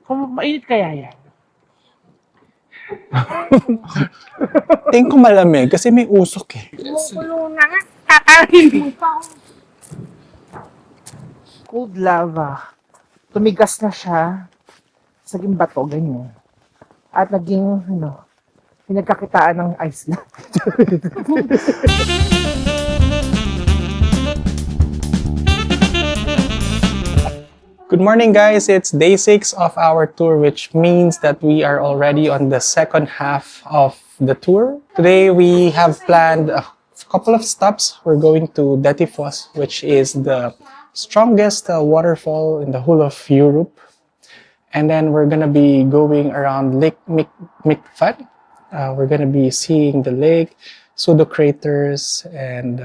Kung mainit kaya yan? Tingin ko malamig kasi may usok eh. Kumukulo na nga. Tatarin mo pa. Cold lava. Tumigas na siya. Saging bato, ganyan. At naging, pinagkakitaan ng Iceland. Good morning guys, it's day 6 of our tour, which means that we are already on the second half of the tour. Today we have planned a couple of stops. We're going to Dettifoss, which is the strongest waterfall in the whole of Europe. And then we're gonna be going around Lake Mývatn. We're gonna be seeing the lake, Pseudocraters, and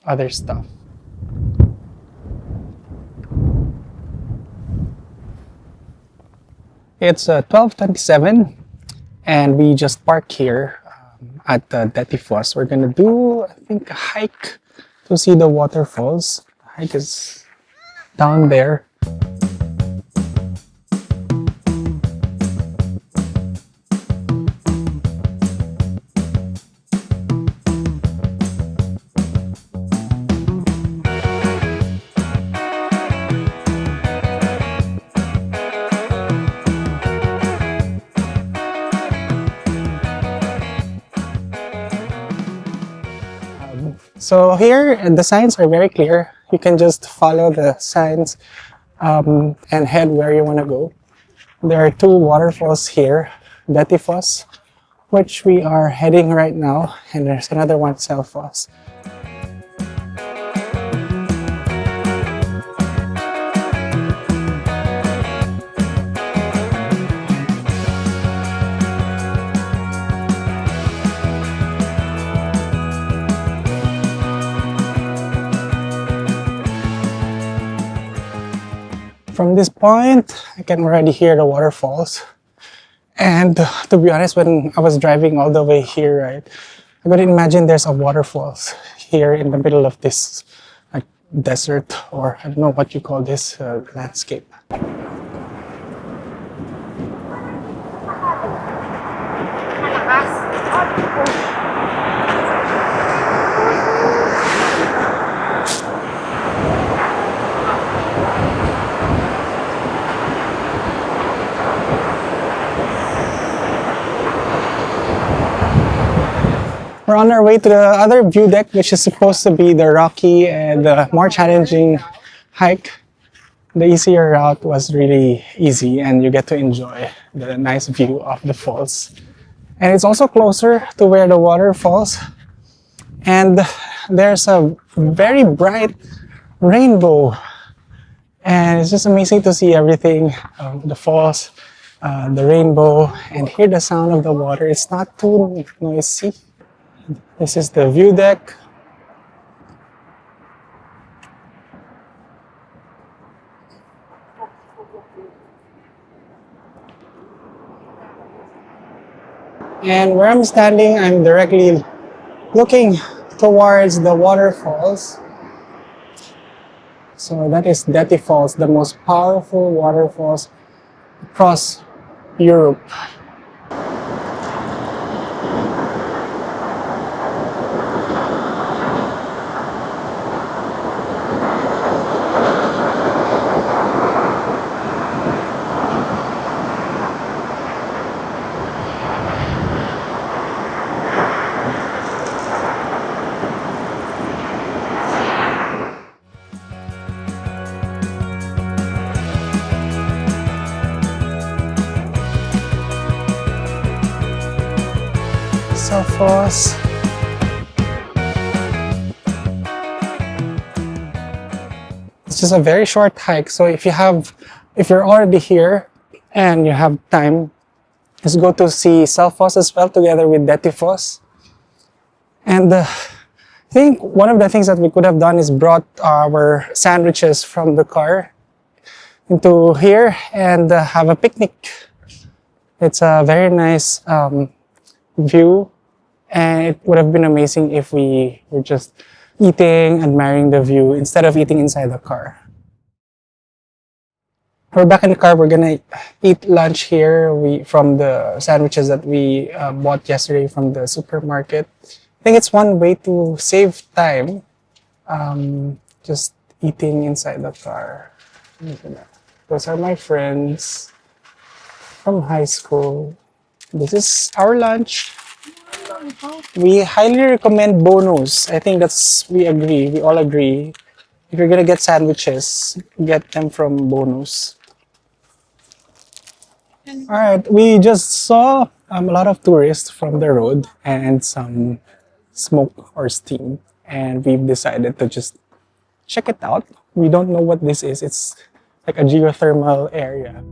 other stuff. It's 12:27 and we just parked here at Dettifoss. We're gonna do, I think, a hike to see the waterfalls. The hike is down there. So here, the signs are very clear. You can just follow the signs and head where you want to go. There are two waterfalls here, Dettifoss, which we are heading right now, and there's another one, Selfoss. From this point, I can already hear the waterfalls. And to be honest, when I was driving all the way here, right, I couldn't imagine there's a waterfalls here in the middle of this desert, or I don't know what you call this landscape. We're on our way to the other view deck, which is supposed to be the rocky and more challenging hike. The easier route was really easy, and you get to enjoy the nice view of the falls. And it's also closer to where the water falls. And there's a very bright rainbow. And it's just amazing to see everything, the falls, the rainbow, and hear the sound of the water. It's not too noisy. This is the view deck. And where I'm standing, I'm directly looking towards the waterfalls. So that is Dettifoss, the most powerful waterfalls across Europe. Selfoss. It's just a very short hike, so if you're already here and you have time, just go to see Selfoss as well together with Detifoss. And I think one of the things that we could have done is brought our sandwiches from the car into here and have a picnic. It's a very nice view, and it would have been amazing if we were just eating, admiring the view instead of eating inside the car. we're back in the car. We're gonna eat lunch here. From the sandwiches that we bought yesterday from the supermarket. I think it's one way to save time. Just eating inside the car. Look at that. Those are my friends from high school. This is our lunch. We highly recommend bonus. I think we agree. We all agree. If you're gonna get sandwiches, get them from bonus. All right, we just saw a lot of tourists from the road and some smoke or steam, and we've decided to just check it out. We don't know what this is. It's like a geothermal area.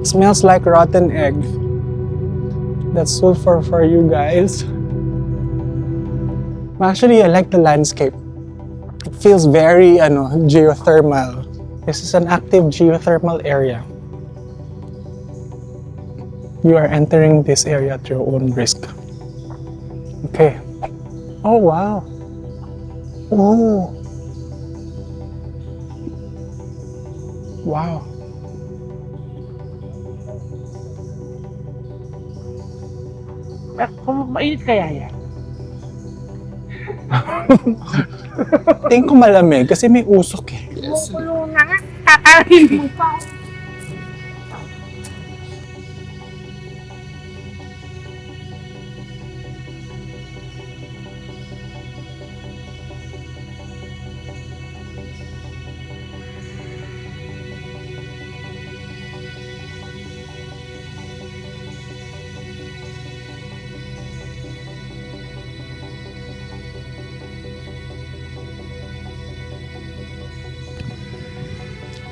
It smells like rotten egg. That's sulfur for you guys. Actually, I like the landscape. It feels very geothermal. This is an active geothermal area. You are entering this area at your own risk. Okay. Oh, wow. Oh. Wow. Kung mainit kaya yan? Tingin ko malamig kasi may usok eh. Kumukulo na nga. Tatarin mo pa.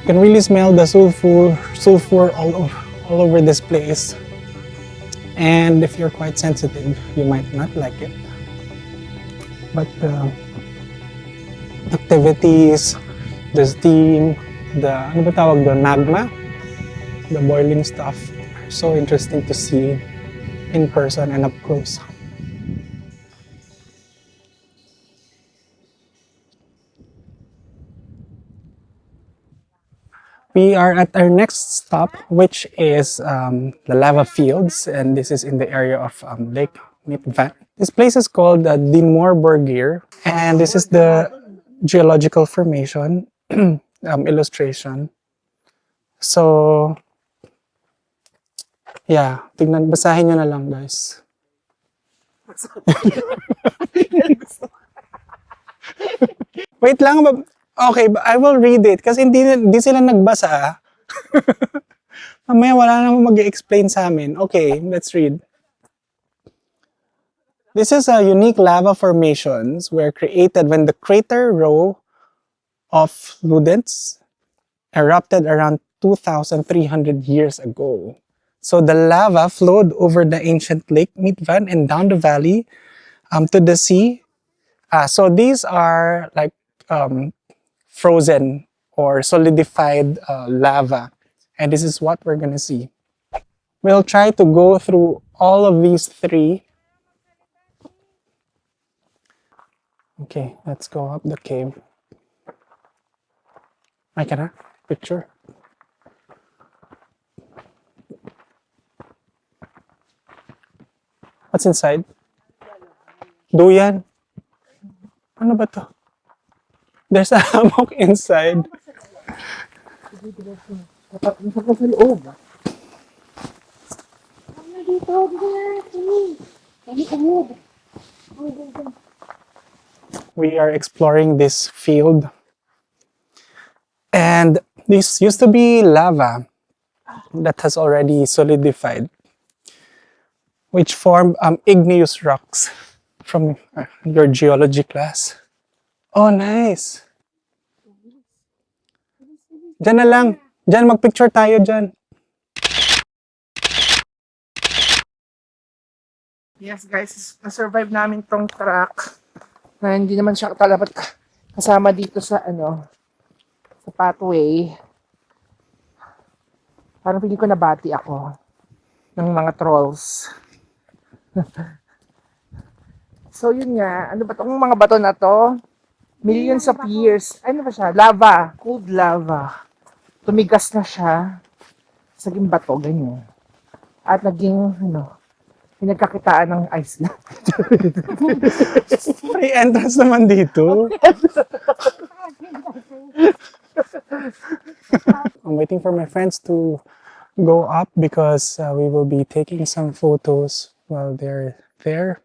You can really smell the sulfur all over this place. And if you're quite sensitive, you might not like it. But the activities, the steam, ano ba tawag doon? Magma, the boiling stuff, are so interesting to see in person and up close. We are at our next stop, which is the lava fields, and this is in the area of Lake Mývatn. This place is called Dimmuborgir, and this is the geological formation illustration. So, yeah, basahin nyo na lang, guys. Wait lang, okay, I will read it kasi hindi sila nagbasa. Mamaya wala namang mag-explain sa amin. Okay, let's read. This is a unique lava formations were created when the crater row of Ludens erupted around 2,300 years ago. So the lava flowed over the ancient Lake Mývatn and down the valley to the sea. So these are like frozen or solidified lava. And this is what we're gonna see. We'll try to go through all of these three. Okay, let's go up the cave. I can picture. What's inside? Duyan. Ano ba to? There's a hammock inside. We are exploring this field. And this used to be lava that has already solidified, which formed igneous rocks from your geology class. Oh, nice. Diyan na lang. Diyan, mag-picture tayo dyan. Yes guys, na-survive namin tong truck na hindi naman siya dapat kasama dito sa sa pathway. Parang feeling ko nabati ako ng mga trolls. So yun nga, ano ba tong mga bato na to? Millions of years. Ano ba siya? Lava. Cold lava. Tumigas na siya. Saging bato, ganyan. At naging, pinagkakitaan ng Iceland. May entrance naman dito. I'm waiting for my friends to go up because we will be taking some photos while they're there.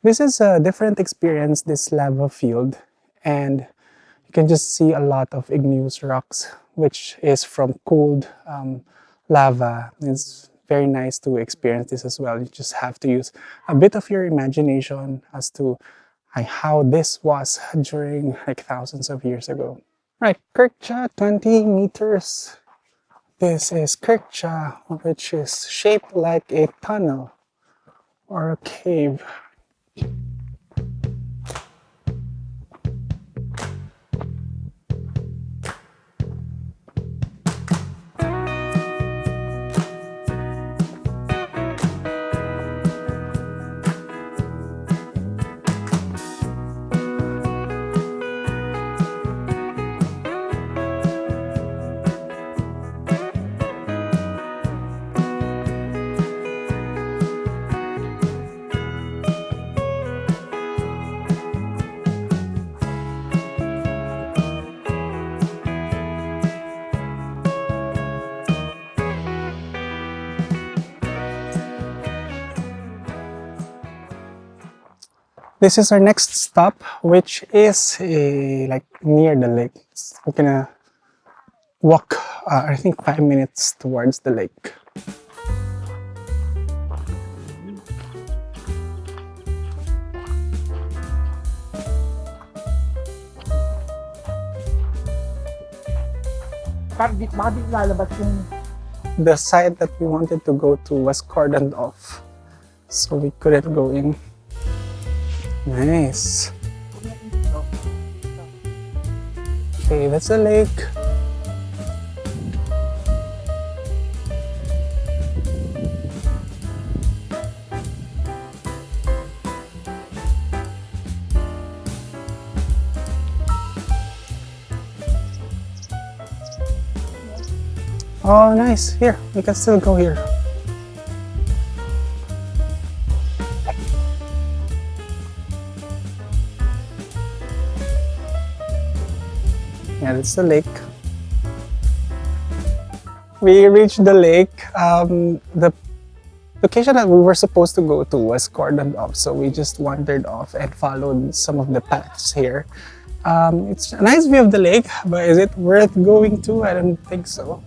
This is a different experience, this lava field, and you can just see a lot of igneous rocks, which is from cold lava. It's very nice to experience this as well. You just have to use a bit of your imagination as to how this was during like thousands of years ago. Right, Kirkcha, 20 meters. This is Kirkcha, which is shaped like a tunnel or a cave. This is our next stop, which is like near the lake. We're gonna walk, I think 5 minutes towards the lake. Bakit lalabas yung... The side that we wanted to go to was cordoned off, so we couldn't go in. Nice. Okay, that's the lake. Oh, nice. Here, we can still go here. Yeah, that's the lake. We reached the lake. The location that we were supposed to go to was cordoned off, so we just wandered off and followed some of the paths here. It's a nice view of the lake, but is it worth going to? I don't think so.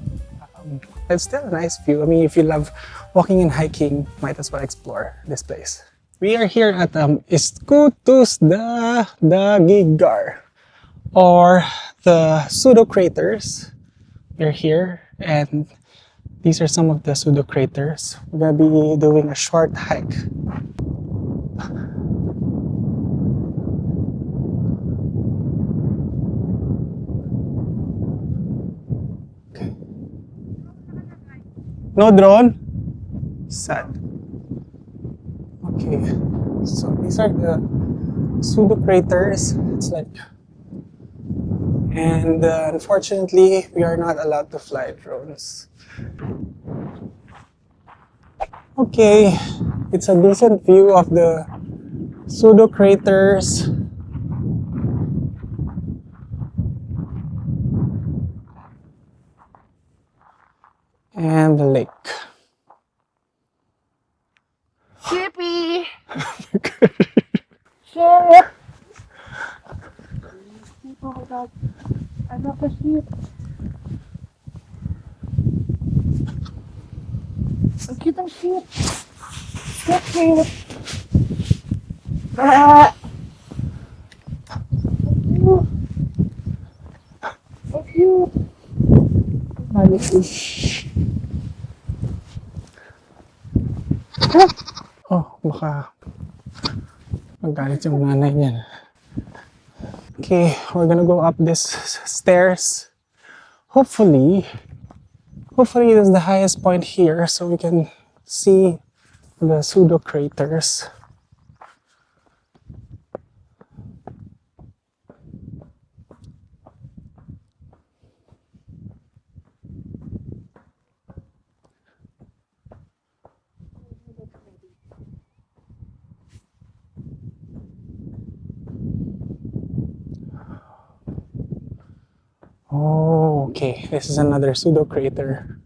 It's still a nice view. I mean, if you love walking and hiking, might as well explore this place. We are here at Skútustaðagígar, or the Pseudocraters. We're here, and these are some of the Pseudocraters. We're gonna be doing a short hike. Okay. No drone? Sad. Okay, so these are the Pseudocraters. It's like, and unfortunately, we are not allowed to fly drones. Okay, it's a decent view of the Pseudocraters. And the lake. Shippy! Ship! Oh my god, I love the ship. Ang cute ang ship. So cute. Ah! So cute. Maliit. Oh, baka magalit yung nanay niyan. Okay, we're gonna go up this stairs. Hopefully this is the highest point here, so we can see the Pseudocraters. Oh, okay. This is another pseudo crater.